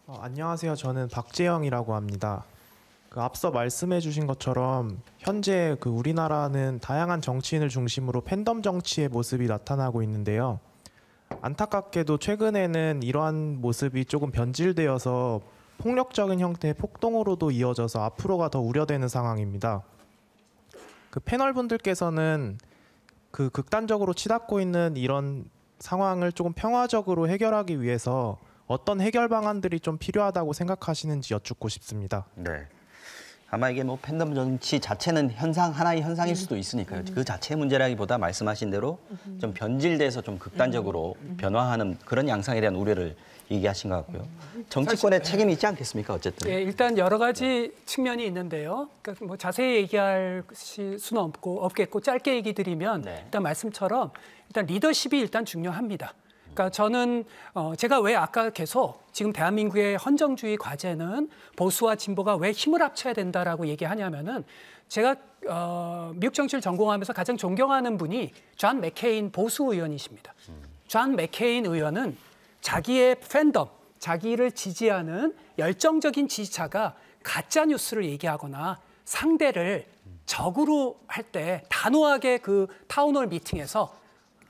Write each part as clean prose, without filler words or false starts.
안녕하세요. 저는 박재영이라고 합니다. 앞서 말씀해주신 것처럼 현재 우리나라는 다양한 정치인을 중심으로 팬덤 정치의 모습이 나타나고 있는데요. 안타깝게도 최근에는 이러한 모습이 조금 변질되어서 폭력적인 형태의 폭동으로도 이어져서 앞으로가 더 우려되는 상황입니다. 패널분들께서는 극단적으로 치닫고 있는 이런 상황을 조금 평화적으로 해결하기 위해서 어떤 해결 방안들이 좀 필요하다고 생각하시는지 여쭙고 싶습니다. 네. 아마 이게 뭐 팬덤 정치 자체는 하나의 현상일 수도 있으니까요. 그 자체 문제라기보다 말씀하신 대로 좀 변질돼서 좀 극단적으로 변화하는 그런 양상에 대한 우려를 얘기하신 것 같고요. 정치권의 책임이 있지 않겠습니까? 어쨌든. 예, 일단 여러 가지 측면이 있는데요. 그러니까 뭐 자세히 얘기할 수는 없겠고 짧게 얘기 드리면 일단 말씀처럼 일단 리더십이 일단 중요합니다. 그러니까 저는 제가 왜 아까 계속 지금 대한민국의 헌정주의 과제는 보수와 진보가 왜 힘을 합쳐야 된다라고 얘기하냐면은 제가 미국 정치를 전공하면서 가장 존경하는 분이 존 맥케인 보수 의원이십니다. 존 맥케인 의원은 자기의 팬덤, 자기를 지지하는 열정적인 지지자가 가짜 뉴스를 얘기하거나 상대를 적으로 할 때 단호하게 그 타운홀 미팅에서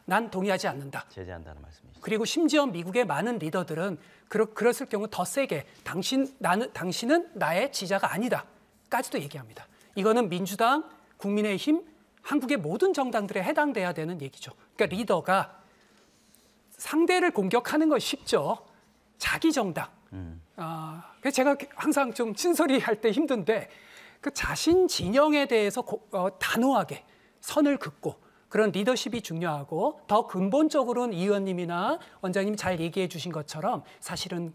난 동의하지 않는다. 제재한다는 말씀이시죠. 그리고 심지어 미국의 많은 리더들은 그랬을 경우 더 세게 당신은 나의 지지자가 아니다.까지도 얘기합니다. 이거는 민주당, 국민의힘, 한국의 모든 정당들에 해당돼야 되는 얘기죠. 그러니까 리더가 상대를 공격하는 건 쉽죠. 자기 정당. 그래서 제가 항상 좀 친소리 할 때 힘든데 그 자신 진영에 대해서 단호하게 선을 긋고 그런 리더십이 중요하고 더 근본적으로는 이 의원님이나 원장님이 잘 얘기해 주신 것처럼 사실은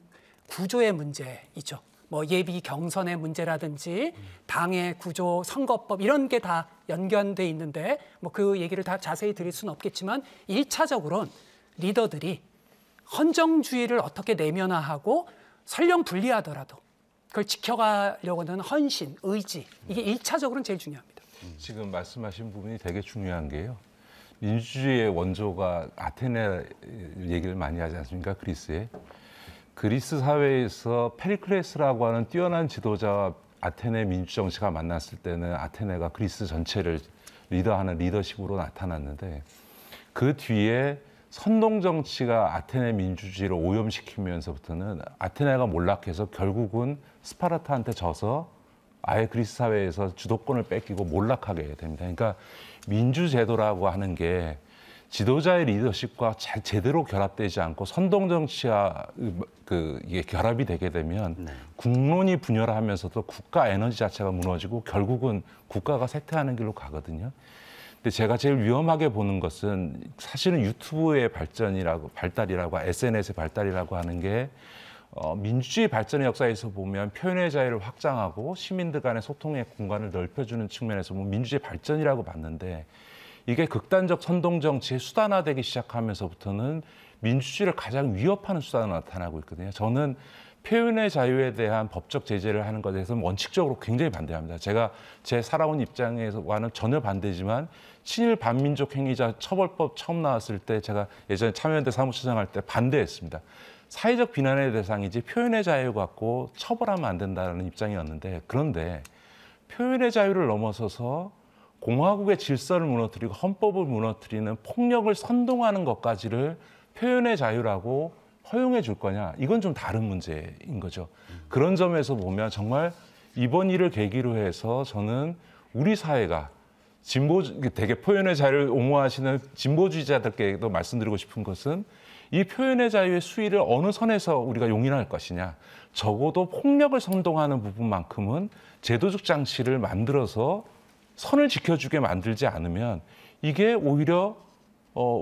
구조의 문제이죠. 뭐 예비 경선의 문제라든지 당의 구조, 선거법 이런 게 다 연관돼 있는데 뭐 그 얘기를 다 자세히 드릴 수는 없겠지만 1차적으로는 리더들이 헌정주의를 어떻게 내면화하고 설령 불리하더라도 그걸 지켜가려고 하는 헌신, 의지 이게 1차적으로는 제일 중요합니다. 지금 말씀하신 부분이 되게 중요한 게요. 민주주의의 원조가 아테네 얘기를 많이 하지 않습니까? 그리스에. 그리스 사회에서 페리클레스라고 하는 뛰어난 지도자와 아테네 민주정치가 만났을 때는 아테네가 그리스 전체를 리더하는 리더십으로 나타났는데 그 뒤에 선동정치가 아테네 민주주의를 오염시키면서부터는 아테네가 몰락해서 결국은 스파르타한테 져서 아예 그리스 사회에서 주도권을 뺏기고 몰락하게 됩니다. 그러니까 민주제도라고 하는 게 지도자의 리더십과 제대로 결합되지 않고 선동정치와 이게 결합이 되게 되면 국론이 분열하면서도 국가 에너지 자체가 무너지고 결국은 국가가 쇠퇴하는 길로 가거든요. 근데 제가 제일 위험하게 보는 것은 사실은 유튜브의 발달이라고 SNS의 발달이라고 하는 게 민주주의 발전의 역사에서 보면 표현의 자유를 확장하고 시민들 간의 소통의 공간을 넓혀주는 측면에서 보면 민주주의 발전이라고 봤는데 이게 극단적 선동정치의 수단화되기 시작하면서부터는 민주주의를 가장 위협하는 수단으로 나타나고 있거든요. 저는 표현의 자유에 대한 법적 제재를 하는 것에 대해서는 원칙적으로 굉장히 반대합니다. 제가 제 살아온 입장에서와는 전혀 반대지만 친일 반민족 행위자 처벌법 처음 나왔을 때 제가 예전에 참여연대 사무처장 할 때 반대했습니다. 사회적 비난의 대상이지 표현의 자유 갖고 처벌하면 안 된다는 입장이었는데 그런데 표현의 자유를 넘어서서 공화국의 질서를 무너뜨리고 헌법을 무너뜨리는 폭력을 선동하는 것까지를 표현의 자유라고 허용해 줄 거냐 이건 좀 다른 문제인 거죠. 그런 점에서 보면 정말 이번 일을 계기로 해서 저는 우리 사회가 되게 표현의 자유를 옹호하시는 진보주의자들께도 말씀드리고 싶은 것은 이 표현의 자유의 수위를 어느 선에서 우리가 용인할 것이냐. 적어도 폭력을 선동하는 부분만큼은 제도적 장치를 만들어서 선을 지켜주게 만들지 않으면 이게 오히려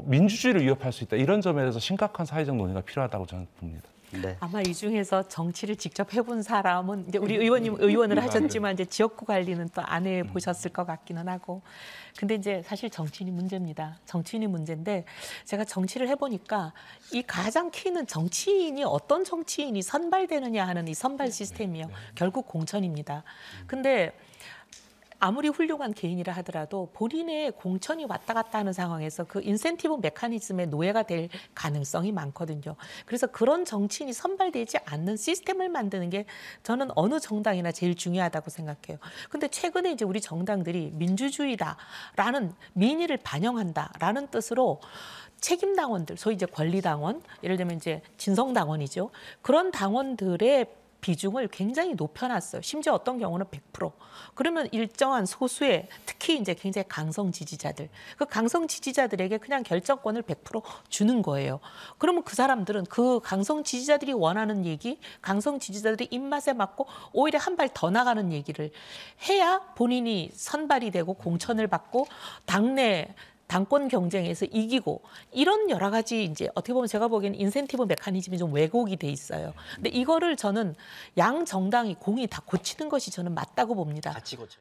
민주주의를 위협할 수 있다. 이런 점에 대해서 심각한 사회적 논의가 필요하다고 저는 봅니다. 네. 아마 이 중에서 정치를 직접 해본 사람은 이제 우리 의원님 의원을 하셨지만 이제 지역구 관리는 또 안 해보셨을 것 같기는 하고. 근데 이제 사실 정치인이 문제입니다. 정치인이 문제인데 제가 정치를 해보니까 이 가장 키는 정치인이 어떤 정치인이 선발되느냐 하는 이 선발 시스템이요. 결국 공천입니다. 근데 아무리 훌륭한 개인이라 하더라도 본인의 공천이 왔다 갔다 하는 상황에서 그 인센티브 메커니즘의 노예가 될 가능성이 많거든요. 그래서 그런 정치인이 선발되지 않는 시스템을 만드는 게 저는 어느 정당이나 제일 중요하다고 생각해요. 근데 최근에 이제 우리 정당들이 민주주의다라는 민의를 반영한다라는 뜻으로 책임 당원들, 소위 이제 권리 당원, 예를 들면 이제 진성 당원이죠. 그런 당원들의 비중을 굉장히 높여놨어요. 심지어 어떤 경우는 100%. 그러면 일정한 소수의 특히 이제 굉장히 강성 지지자들, 그 강성 지지자들에게 그냥 결정권을 100% 주는 거예요. 그러면 그 사람들은 그 강성 지지자들이 원하는 얘기, 강성 지지자들의 입맛에 맞고 오히려 한 발 더 나가는 얘기를 해야 본인이 선발이 되고 공천을 받고 당내 당권 경쟁에서 이기고 이런 여러 가지 이제 어떻게 보면 제가 보기에는 인센티브 메커니즘이 좀 왜곡이 돼 있어요. 근데 이거를 저는 양 정당이 공이 다 고치는 것이 저는 맞다고 봅니다. 같이 고쳐.